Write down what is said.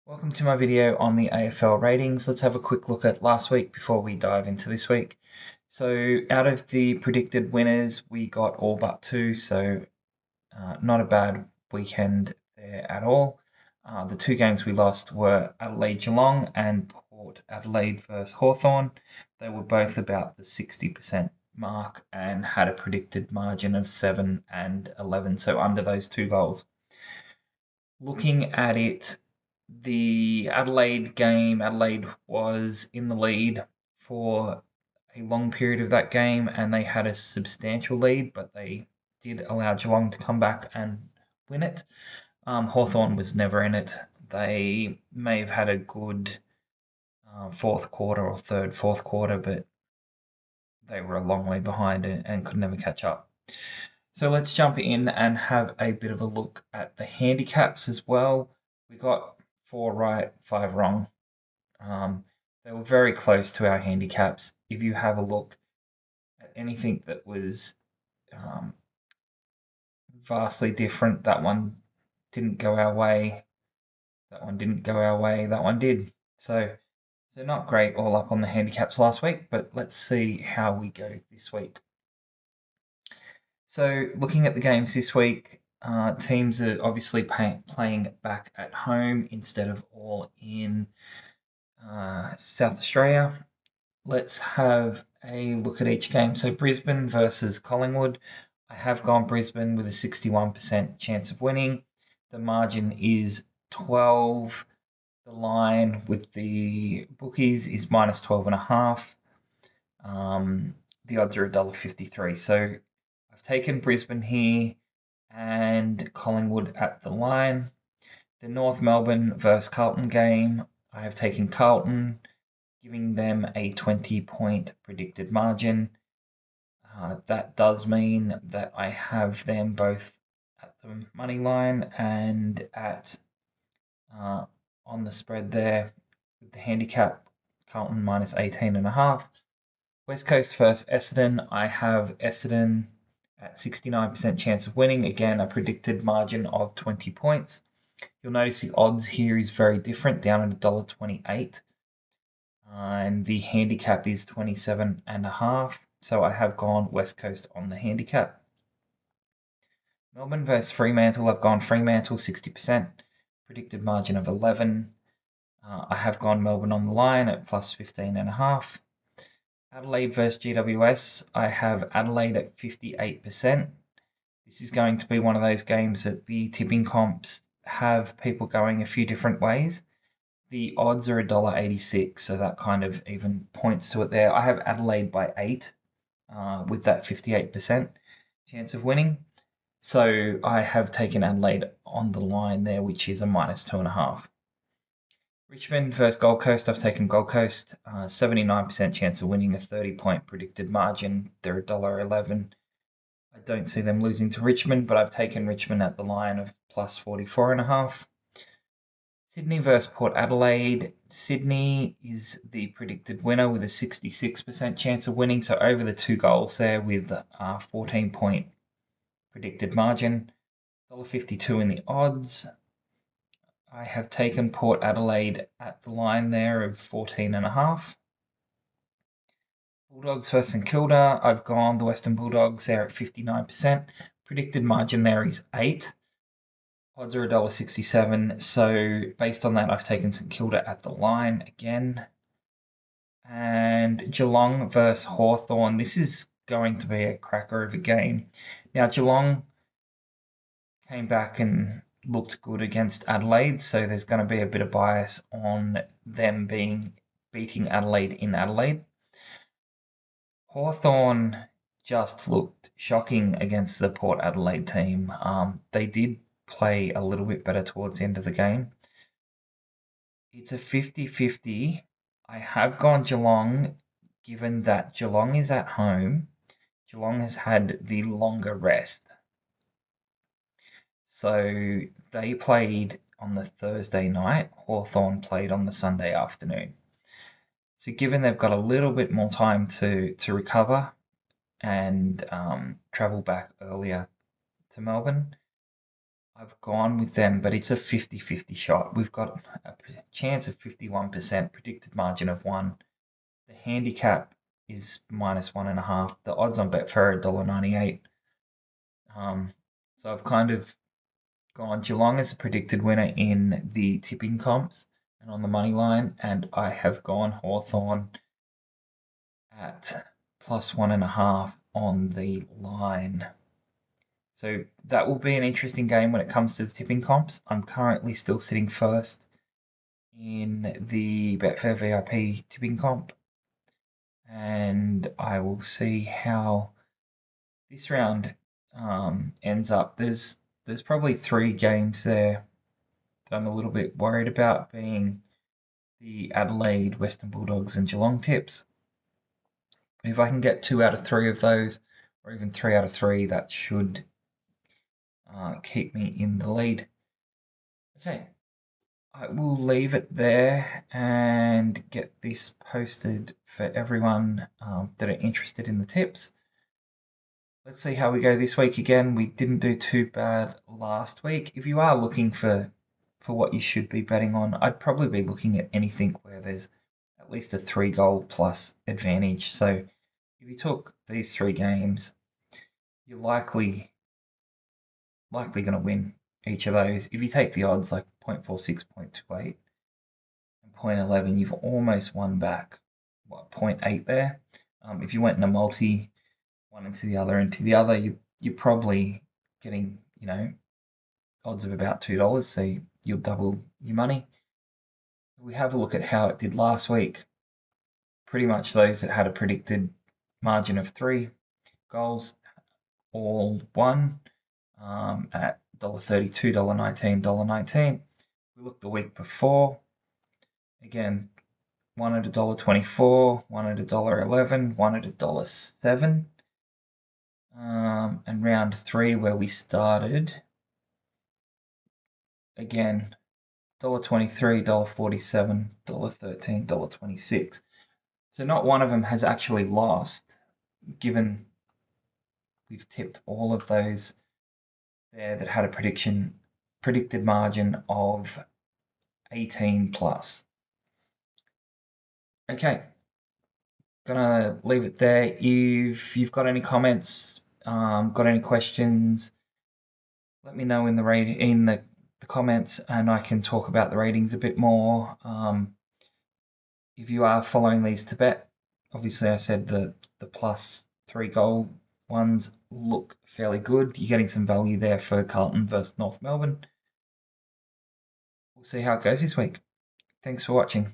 Welcome to my video on the AFL ratings. Let's have a quick look at last week before we dive into this week. So out of the predicted winners, we got all but two, so not a bad weekend there at all. The two games we lost were Adelaide Geelong and Port Adelaide versus Hawthorn. They were both about the 60% mark and had a predicted margin of 7 and 11, so under those two goals. Looking at it, the Adelaide game, Adelaide was in the lead for a long period of that game and they had a substantial lead, but they did allow Geelong to come back and win it. Hawthorn was never in it. They may have had a good fourth quarter or fourth quarter, but they were a long way behind and could never catch up. So let's jump in and have a bit of a look at the handicaps as well. We got 4 right, 5 wrong. They were very close to our handicaps. If you have a look at anything that was vastly different, that one didn't go our way. That one didn't go our way. That one did. So not great all up on the handicaps last week, but let's see how we go this week. So looking at the games this week, teams are obviously playing back at home instead of all in South Australia. Let's have a look at each game. So Brisbane versus Collingwood. I have gone Brisbane with a 61% chance of winning. The margin is 12. The line with the bookies is minus 12.5. The odds are $1.53. So I've taken Brisbane here and Collingwood at the line. The North Melbourne versus Carlton game, I have taken Carlton, giving them a 20-point predicted margin. That does mean that I have them both at the money line and at on the spread there with the handicap, Carlton minus 18.5. West Coast versus Essendon, I have Essendon at 69% chance of winning. Again, a predicted margin of 20 points. You'll notice the odds here is very different, down at $1.28. And the handicap is 27.5. So I have gone West Coast on the handicap. Melbourne versus Fremantle, I've gone Fremantle 60%. Predicted margin of 11. I have gone Melbourne on the line at plus 15.5. Adelaide versus GWS, I have Adelaide at 58%. This is going to be one of those games that the tipping comps have people going a few different ways. The odds are $1.86, so that kind of even points to it there. I have Adelaide by 8 with that 58% chance of winning. So I have taken Adelaide on the line there, which is a minus 2.5. Richmond versus Gold Coast, I've taken Gold Coast, 79% chance of winning, a 30-point predicted margin. They're $1.11. I don't see them losing to Richmond, but I've taken Richmond at the line of plus 44.5. Sydney versus Port Adelaide. Sydney is the predicted winner with a 66% chance of winning, so over the 2 goals there with a 14-point predicted margin. $1.52 in the odds. I have taken Port Adelaide at the line there of 14.5. Bulldogs versus St Kilda, I've gone the Western Bulldogs there at 59%. Predicted margin there is 8. Odds are $1.67, so based on that I've taken St Kilda at the line again. And Geelong versus Hawthorn, this is going to be a cracker of a game. Now Geelong came back and looked good against Adelaide, so there's going to be a bit of bias on them beating Adelaide in Adelaide. Hawthorn just looked shocking against the Port Adelaide team. They did play a little bit better towards the end of the game. It's a 50-50. I have gone Geelong, given that Geelong is at home. Geelong has had the longer rest. So they played on the Thursday night. Hawthorn played on the Sunday afternoon. So given they've got a little bit more time to recover and travel back earlier to Melbourne, I've gone with them, but it's a 50-50 shot. We've got a chance of 51%, predicted margin of 1. The handicap is -1.5. The odds on Betfair are $1.98. So I've kind of gone Geelong as a predicted winner in the tipping comps and on the money line, and I have gone Hawthorn at +1.5 on the line. So that will be an interesting game when it comes to the tipping comps. I'm currently still sitting first in the Betfair VIP tipping comp, and I will see how this round ends up. There's probably 3 games there that I'm a little bit worried about, being the Adelaide, Western Bulldogs, and Geelong tips. If I can get 2 out of 3 of those, or even 3 out of 3, that should keep me in the lead. Okay, I will leave it there and get this posted for everyone that are interested in the tips. Let's see how we go this week. Again, we didn't do too bad last week. If you are looking for what you should be betting on, I'd probably be looking at anything where there's at least a 3-goal plus advantage. So if you took these 3 games, you're likely going to win each of those. If you take the odds like 0.46, 0.28, and 0.11, you've almost won back, 0.8 there. If you went in a multi, one into the other, you're probably getting, odds of about $2, so you'll double your money. If we have a look at how it did last week, pretty much those that had a predicted margin of 3 goals all won at $1.32, $1.19, $1.19. We looked the week before, again, one at $1.24, one at $1.11, one at $1.07. And round 3 where we started, again, $1.23, $1.47, $1.13, $1.26. So not one of them has actually lost, given we've tipped all of those there that had a predicted margin of 18 plus. Okay, gonna leave it there. If you've got any comments, got any questions, let me know in the comments, and I can talk about the ratings a bit more. If you are following these to bet, obviously I said the plus 3-goal ones look fairly good. You're getting some value there for Carlton versus North Melbourne. We'll see how it goes this week. Thanks for watching.